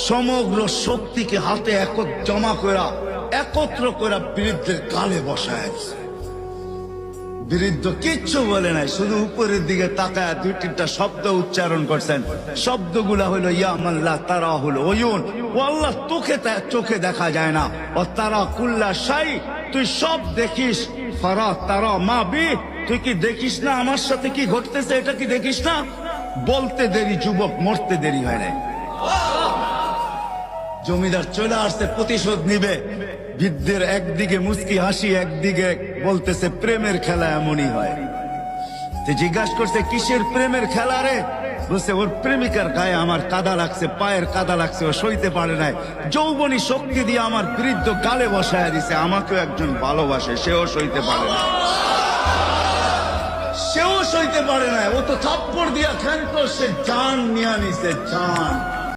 সমগ্র শক্তিকে হাতে একত্র করে বৃদ্ধের গালে বসায় দিছে। বৃদ্ধ কিচ্ছু বলে নাই, শুধু উপরের দিকে তাকায় দুই তিনটা শব্দ উচ্চারণ করছেন। শব্দগুলা হলো ইয়া মাল্লা তারা হলো ওয়ুন, ও আল্লাহ চোখে দেখা যায় না, ও তারা কুল্লা শাই, তুই সব দেখিস, ফারা তারা মা বি, তুই কি দেখিস না আমার সাথে কি ঘটতেছে, এটা কি দেখিস না? বলতে দেরি যুবক, মরতে দেরি হয় নাই। জমিদার চলে আসছে, প্রতিশোধ নিবে। বৃদ্ধের একদিকে মুস্কি হাসি, একদিকে বলতেছে প্রেমের খেলা এমনই হয়। জিজ্ঞাসা করছে কিসের প্রেমের খেলা রে? বলছে ওর প্রেমিকার গায়ে আমার কাদা লাগছে, পায়ের কাদা লাগছে, ও সইতে পারে নাই। যৌবনী শক্তি দিয়ে আমার বৃদ্ধ গালে বসায় দিছে। আমাকেও একজন ভালোবাসে, সেও সইতে পারে না, সেও সইতে পারে না। ও তো থাপ্পড় দিয়া খেলতো, সে জান নিয়ে নিছে, জান।